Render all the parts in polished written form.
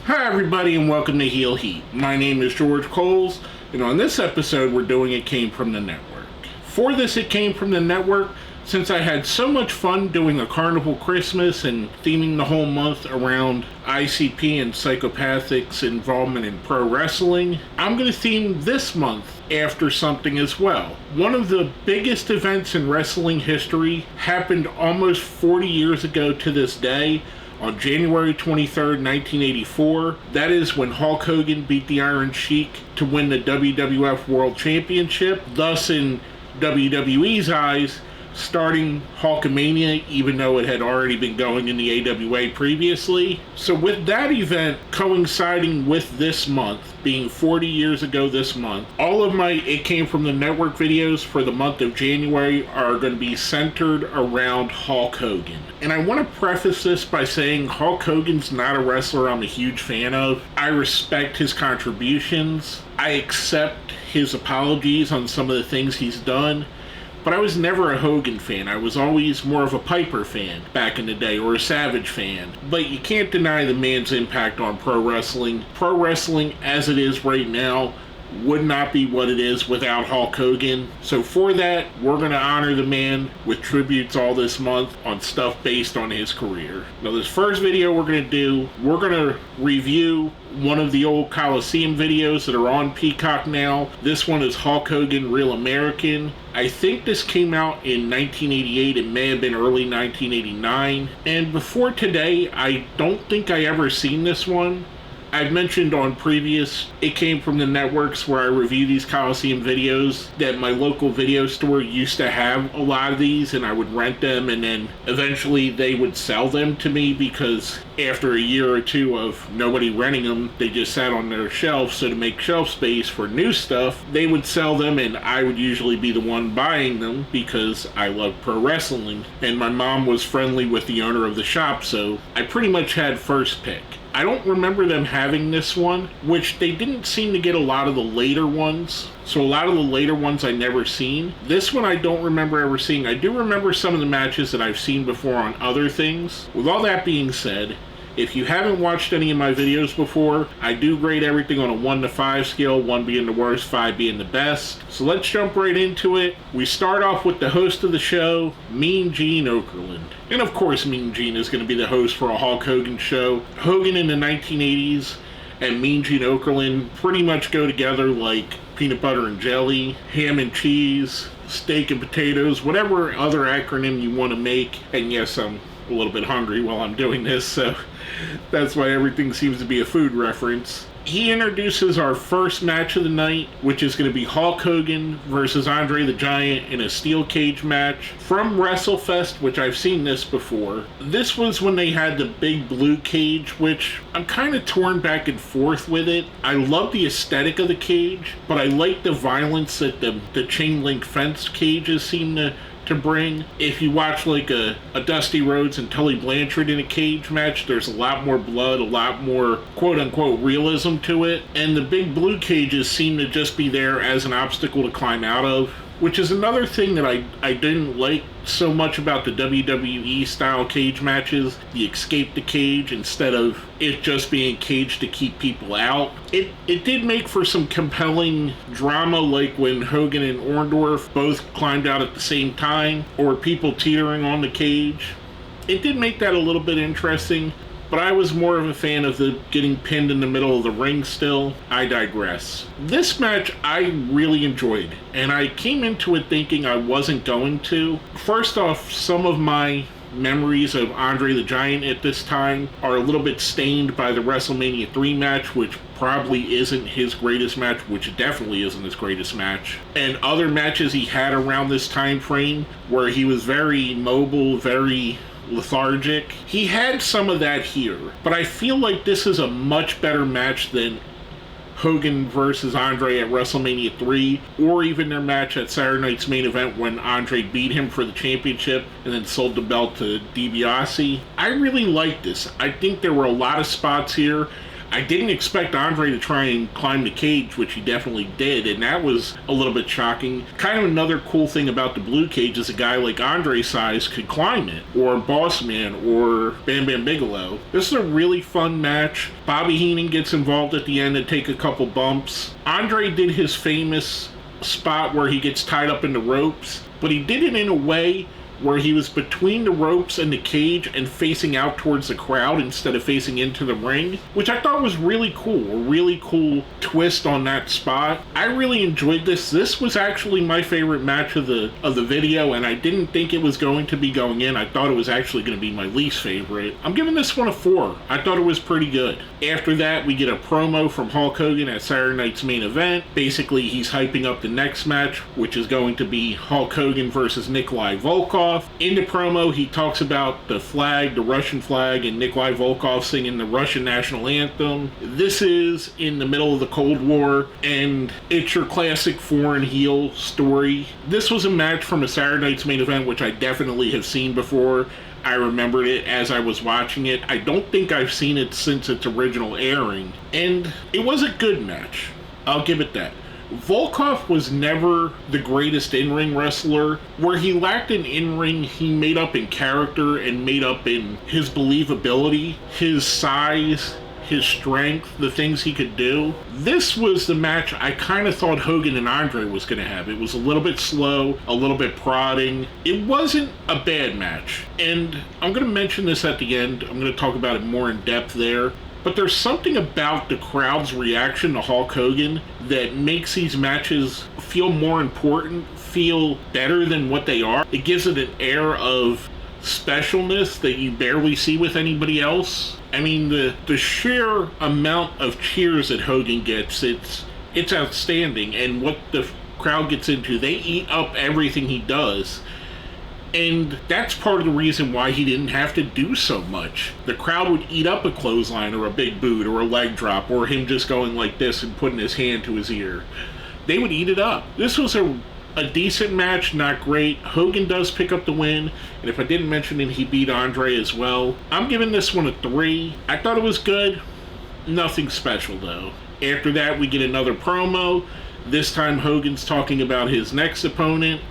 Hi everybody and welcome to Heel Heat. My name is George Coles, and on this episode we're doing It Came From the Network. For this It Came From the Network, since I had so much fun doing a Carnival Christmas and theming the whole month around ICP and Psychopathic's involvement in pro wrestling, I'm going to theme this month after something as well. One of the biggest events in wrestling history happened almost 40 years ago to this day, on January 23rd, 1984. That is when Hulk Hogan beat the Iron Sheik to win the WWF World Championship, thus in WWE's eyes, starting Hulkamania, even though it had already been going in the AWA previously. So with that event coinciding with this month, being 40 years ago this month, all of my It Came From the Network videos for the month of January are going to be centered around Hulk Hogan. And I want to preface this by saying Hulk Hogan's not a wrestler I'm a huge fan of. I respect his contributions. I accept his apologies on some of the things he's done. But I was never a Hogan fan. I was always more of a Piper fan back in the day, or a Savage fan. But you can't deny the man's impact on pro wrestling. Pro wrestling, as it is right now, would not be what it is without Hulk Hogan. So for that, we're going to honor the man with tributes all this month on stuff based on his career. Now this first video we're going to do, we're going to review one of the old Coliseum videos that are on Peacock now. This one is Hulk Hogan Real American. I think this came out in 1988. It may have been early 1989. And before today, I don't think I ever seen this one. I've mentioned on previous It Came From the Networks where I review these Coliseum videos that my local video store used to have a lot of these, and I would rent them, and then eventually they would sell them to me because after a year or two of nobody renting them, they just sat on their shelf. So to make shelf space for new stuff, they would sell them, and I would usually be the one buying them because I love pro wrestling. And my mom was friendly with the owner of the shop, so I pretty much had first pick. I don't remember them having this one, which they didn't seem to get a lot of the later ones. So a lot of the later ones I never seen. This one I don't remember ever seeing. I do remember some of the matches that I've seen before on other things. With all that being said, if you haven't watched any of my videos before, I do grade everything on a 1 to 5 scale, 1 being the worst, 5 being the best. So let's jump right into it. We start off with the host of the show, Mean Gene Okerlund. And of course Mean Gene is going to be the host for a Hulk Hogan show. Hogan in the 1980s and Mean Gene Okerlund pretty much go together like peanut butter and jelly, ham and cheese, steak and potatoes, whatever other acronym you want to make. And yes, I'm a little bit hungry while I'm doing this, so that's why everything seems to be a food reference. He introduces our first match of the night, which is going to be Hulk Hogan versus Andre the Giant in a steel cage match from WrestleFest, which I've seen this before. This was when they had the big blue cage, which I'm kind of torn back and forth with it. I love the aesthetic of the cage, but I like the violence that the chain link fence cages seem to bring. If you watch like a Dusty Rhodes and Tully Blanchard in a cage match, there's a lot more blood, a lot more quote-unquote realism to it, and the big blue cages seem to just be there as an obstacle to climb out of, which is another thing that I didn't like so much about the WWE style cage matches, the escape the cage instead of it just being caged to keep people out. It did make for some compelling drama, like when Hogan and Orndorff both climbed out at the same time, or people teetering on the cage. It did make that a little bit interesting, but I was more of a fan of the getting pinned in the middle of the ring still. I digress. This match I really enjoyed, and I came into it thinking I wasn't going to. First off, some of my memories of Andre the Giant at this time are a little bit stained by the WrestleMania 3 match, which probably isn't his greatest match, which definitely isn't his greatest match. And other matches he had around this time frame where he was very mobile, very lethargic. He had some of that here, but I feel like this is a much better match than Hogan versus Andre at WrestleMania 3, or even their match at Saturday Night's Main Event when Andre beat him for the championship and then sold the belt to DiBiase. I really like this. I think there were a lot of spots here. I didn't expect Andre to try and climb the cage, which he definitely did, and that was a little bit shocking. Kind of another cool thing about the blue cage is a guy like Andre's size could climb it, or Bossman, or Bam Bam Bigelow. This is a really fun match. Bobby Heenan gets involved at the end and take a couple bumps. Andre did his famous spot where he gets tied up in the ropes, but he did it in a way where he was between the ropes and the cage and facing out towards the crowd instead of facing into the ring, which I thought was really cool. A really cool twist on that spot. I really enjoyed this. This was actually my favorite match of the video, and I didn't think it was going to be going in. I thought it was actually going to be my least favorite. I'm giving this one a 4. I thought it was pretty good. After that, we get a promo from Hulk Hogan at Saturday Night's Main Event. Basically, he's hyping up the next match, which is going to be Hulk Hogan versus Nikolai Volkov. In the promo, he talks about the flag, the Russian flag, and Nikolai Volkov singing the Russian national anthem. This is in the middle of the Cold War, and it's your classic foreign heel story. This was a match from a Saturday Night's Main Event, which I definitely have seen before. I remembered it as I was watching it. I don't think I've seen it since its original airing, and it was a good match. I'll give it that. Volkov was never the greatest in-ring wrestler. Where he lacked in in-ring, he made up in character and made up in his believability, his size, his strength, the things he could do. This was the match I kind of thought Hogan and Andre was going to have. It was a little bit slow, a little bit prodding. It wasn't a bad match. And I'm going to mention this at the end. I'm going to talk about it more in depth there. But there's something about the crowd's reaction to Hulk Hogan that makes these matches feel more important, feel better than what they are. It gives it an air of specialness that you barely see with anybody else. I mean, the sheer amount of cheers that Hogan gets, it's outstanding. And what the crowd gets into, they eat up everything he does. And that's part of the reason why he didn't have to do so much. The crowd would eat up a clothesline or a big boot or a leg drop or him just going like this and putting his hand to his ear. They would eat it up. This was a decent match, not great. Hogan does pick up the win, and if I didn't mention it, he beat Andre as well. I'm giving this one a 3. I thought it was good. Nothing special though. After that, we get another promo. This time Hogan's talking about his next opponent,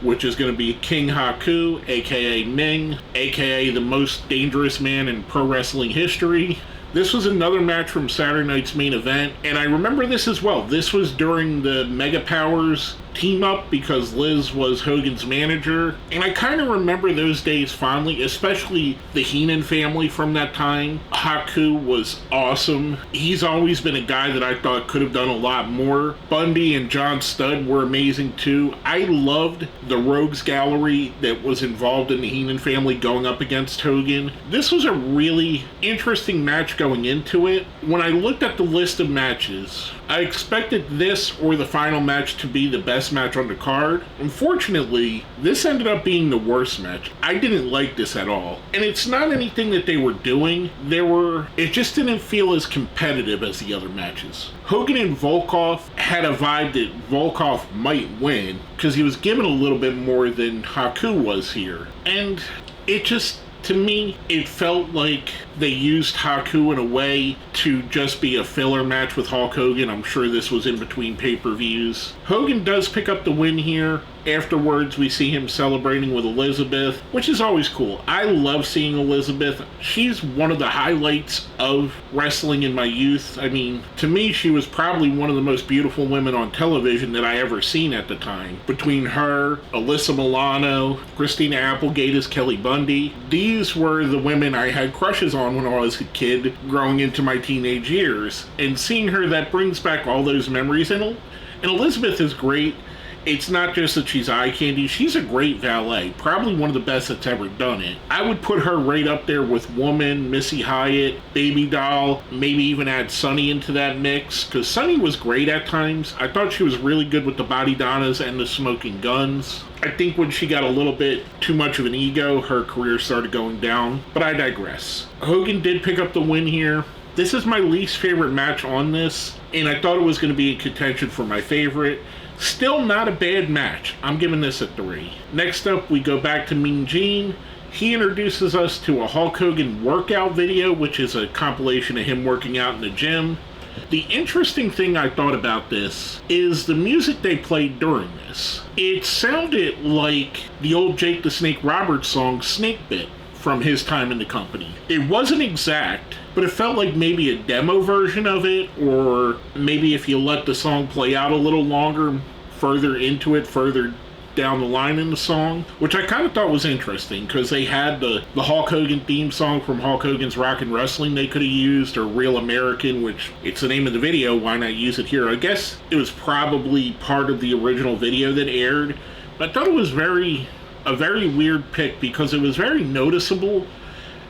which is going to be King Haku, aka Ming, aka the most dangerous man in pro wrestling history. This was another match from Saturday Night's Main Event, and I remember this as well. This was during the Mega Powers team up because Liz was Hogan's manager, and I kind of remember those days fondly, especially the Heenan family from that time. Haku was awesome. He's always been a guy that I thought could have done a lot more. Bundy and John Studd were amazing too. I loved the Rogues Gallery that was involved in the Heenan family going up against Hogan. This was a really interesting match going into it. When I looked at the list of matches, I expected this or the final match to be the best match on the card. Unfortunately, this ended up being the worst match. I didn't like this at all. And it's not anything that they were doing. It just didn't feel as competitive as the other matches. Hogan and Volkov had a vibe that Volkov might win because he was given a little bit more than Haku was here. And it just, to me, it felt like they used Haku in a way to just be a filler match with Hulk Hogan. I'm sure this was in between pay-per-views. Hogan does pick up the win here. Afterwards, we see him celebrating with Elizabeth, which is always cool. I love seeing Elizabeth. She's one of the highlights of wrestling in my youth. I mean, to me, she was probably one of the most beautiful women on television that I ever seen at the time. Between her, Alyssa Milano, Christina Applegate as Kelly Bundy, these were the women I had crushes on when I was a kid growing into my teenage years. And seeing her, that brings back all those memories. And Elizabeth is great. It's not just that she's eye candy, she's a great valet. Probably one of the best that's ever done it. I would put her right up there with Woman, Missy Hyatt, Baby Doll, maybe even add Sunny into that mix, because Sunny was great at times. I thought she was really good with the Body Donnas and the Smoking Guns. I think when she got a little bit too much of an ego, her career started going down, but I digress. Hogan did pick up the win here. This is my least favorite match on this, and I thought it was going to be in contention for my favorite. Still not a bad match. I'm giving this a 3. Next up, we go back to Mean Gene. he introduces us to a Hulk Hogan workout video, which is a compilation of him working out in the gym. The interesting thing I thought about this is the music they played during this. It sounded like the old Jake the Snake Roberts song, Snake Bit, from his time in the company. It wasn't exact, but it felt like maybe a demo version of it, or maybe if you let the song play out a little longer, further into it, further down the line in the song, which I kind of thought was interesting, because they had the Hulk Hogan theme song from Hulk Hogan's Rockin' Wrestling they could have used, or Real American, which it's the name of the video, why not use it here? I guess it was probably part of the original video that aired, but I thought it was a very weird pick, because it was very noticeable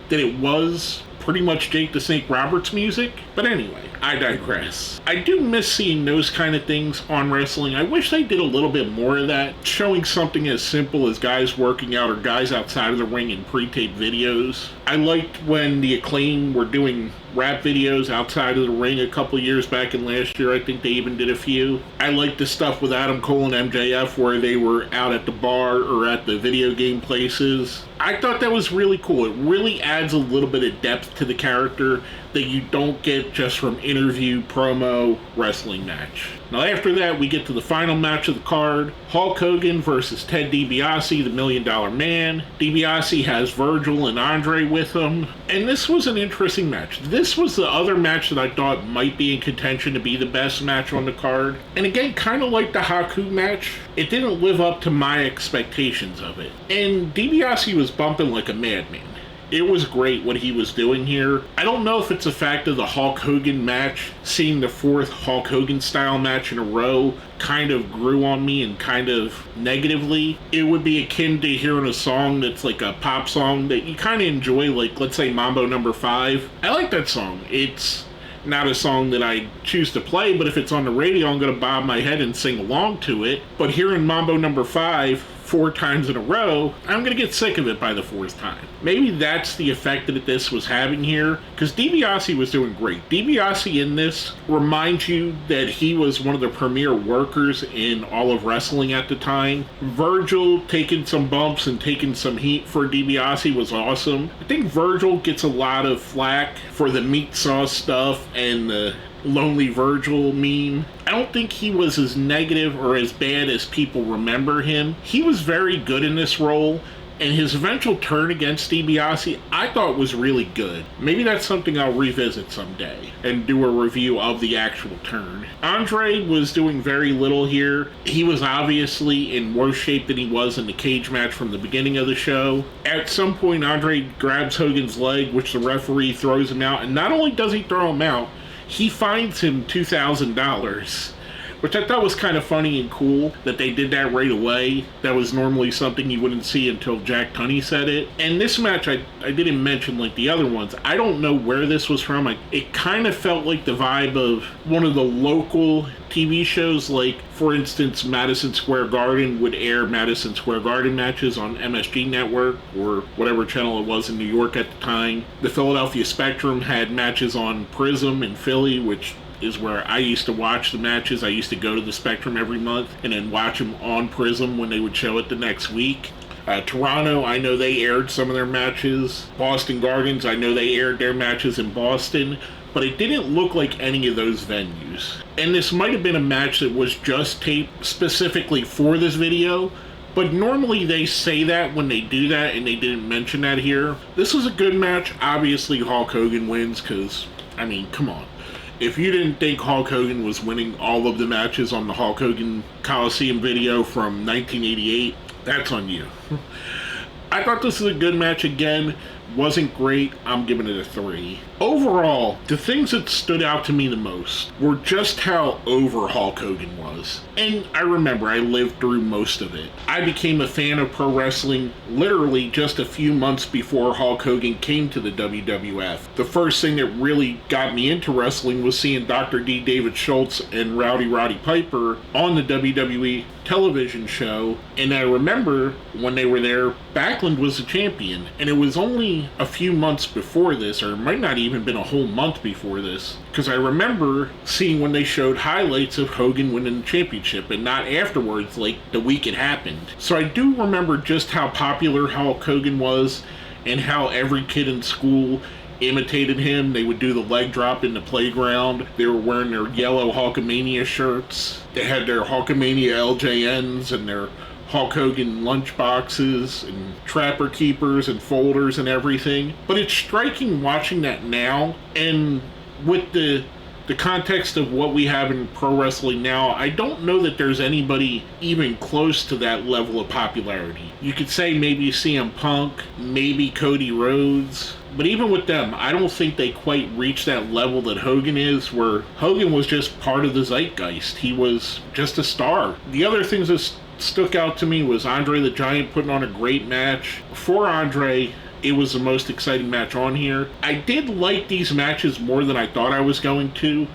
that it was pretty much Jake the Snake Roberts music. But anyway, I digress. I do miss seeing those kind of things on wrestling. I wish they did a little bit more of that, showing something as simple as guys working out or guys outside of the ring in pre-taped videos. I liked when the Acclaim were doing rap videos outside of the ring a couple years back, and last year I think they even did a few. I liked the stuff with Adam Cole and MJF where they were out at the bar or at the video game places. I thought that was really cool. It really adds a little bit of depth to the character that you don't get just from interview, promo, wrestling match. Now after that, we get to the final match of the card. Hulk Hogan versus Ted DiBiase, the $1 Million Man. DiBiase has Virgil and Andre with him. And this was an interesting match. This was the other match that I thought might be in contention to be the best match on the card. And again, kind of like the Haku match, it didn't live up to my expectations of it. And DiBiase was bumping like a madman. It was great what he was doing here. I don't know if it's a fact of the Hulk Hogan match, seeing the fourth Hulk Hogan style match in a row kind of grew on me and kind of negatively. It would be akin to hearing a song that's like a pop song that you kind of enjoy, like let's say Mambo No. 5. I like that song. It's not a song that I choose to play, but if it's on the radio, I'm going to bob my head and sing along to it. But hearing Mambo No. 5 4 times in a row, I'm going to get sick of it by the 4th time. Maybe that's the effect that this was having here, because DiBiase was doing great. DiBiase in this reminds you that he was one of the premier workers in all of wrestling at the time. Virgil taking some bumps and taking some heat for DiBiase was awesome. I think Virgil gets a lot of flack for the meat sauce stuff and the Lonely Virgil meme. I don't think he was as negative or as bad as people remember him. He was very good in this role, and his eventual turn against DiBiase I thought was really good. Maybe that's something I'll revisit someday and do a review of the actual turn. Andre was doing very little here. He was obviously in worse shape than he was in the cage match from the beginning of the show. At some point, Andre grabs Hogan's leg, which the referee throws him out, and not only does he throw him out, he fines him $2,000, which I thought was kind of funny and cool that they did that right away. That was normally something you wouldn't see until Jack Tunney said it. And this match, I didn't mention like the other ones. I don't know where this was from. It kind of felt like the vibe of one of the local TV shows, like, for instance, Madison Square Garden would air Madison Square Garden matches on MSG Network or whatever channel it was in New York at the time. The Philadelphia Spectrum had matches on Prism in Philly, which is where I used to watch the matches. I used to go to the Spectrum every month and then watch them on Prism when they would show it the next week. Toronto, I know they aired some of their matches. Boston Gardens, I know they aired their matches in Boston. But it didn't look like any of those venues. And this might have been a match that was just taped specifically for this video, but normally they say that when they do that, and they didn't mention that here. This was a good match. Obviously Hulk Hogan wins, because, I mean, come on. If you didn't think Hulk Hogan was winning all of the matches on the Hulk Hogan Coliseum video from 1988, that's on you. I thought this was a good match again. Wasn't great. I'm giving it a 3. Overall, the things that stood out to me the most were just how over Hulk Hogan was. And I remember I lived through most of it. I became a fan of pro wrestling literally just a few months before Hulk Hogan came to the WWF. The first thing that really got me into wrestling was seeing Dr. D. David Schultz and Rowdy Roddy Piper on the WWE television show. And I remember when they were there, Backlund was the champion. And it was only only a few months before this, or it might not even been a whole month before this, because I remember seeing when they showed highlights of Hogan winning the championship and not afterwards, like the week it happened. So I do remember just how popular Hulk Hogan was and how every kid in school imitated him. They would do the leg drop in the playground. They were wearing their yellow Hulkamania shirts. They had their Hulkamania LJNs and their Hulk Hogan lunch boxes and trapper keepers and folders and everything. But it's striking watching that now, and with the context of what we have in pro wrestling now, I don't know that there's anybody even close to that level of popularity. You could say maybe CM Punk, maybe Cody Rhodes, but even with them, I don't think they quite reached that level that Hogan is, where Hogan was just part of the zeitgeist. He was just a star. The other things that stuck out to me was Andre the Giant putting on a great match. For Andre, it was the most exciting match on here. I did like these matches more than I thought I was going to.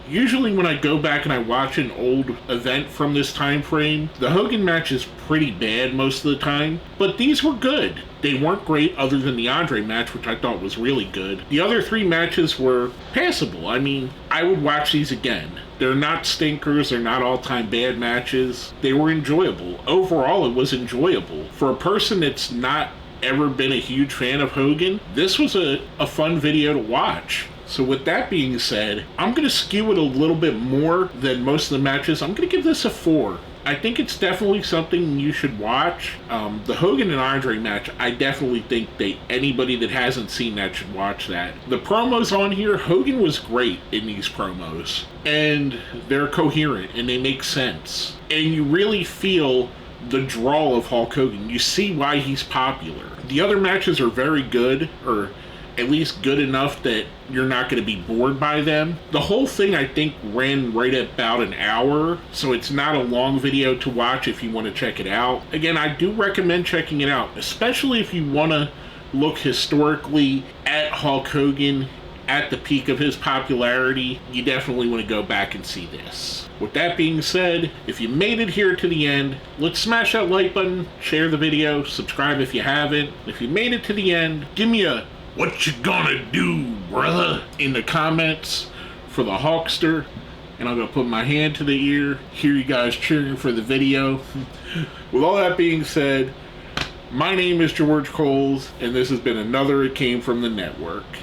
Usually when I go back and I watch an old event from this time frame, the Hogan match is pretty bad most of the time, but these were good. They weren't great other than the Andre match, which I thought was really good. The other three matches were passable. I mean, I would watch these again. They're not stinkers, they're not all-time bad matches. They were enjoyable. Overall, it was enjoyable. For a person that's not ever been a huge fan of Hogan, this was a fun video to watch. So with that being said, I'm going to skew it a little bit more than most of the matches. I'm going to give this a 4. I think it's definitely something you should watch. The Hogan and Andre match, I definitely think anybody that hasn't seen that should watch that. The promos on here, Hogan was great in these promos. And they're coherent and they make sense. And you really feel the draw of Hulk Hogan. You see why he's popular. The other matches are very good, or at least good enough that you're not going to be bored by them. The whole thing, I think, ran right at about an hour, so it's not a long video to watch if you want to check it out. Again, I do recommend checking it out, especially if you want to look historically at Hulk Hogan at the peak of his popularity. You definitely want to go back and see this. With that being said, if you made it here to the end, let's smash that like button, share the video, subscribe if you haven't. If you made it to the end, give me a "what you gonna do, brother?" in the comments for the Hulkster, and I'm gonna put my hand to the ear, hear you guys cheering for the video. With all that being said, my name is George Coles, and this has been another It Came From the Network.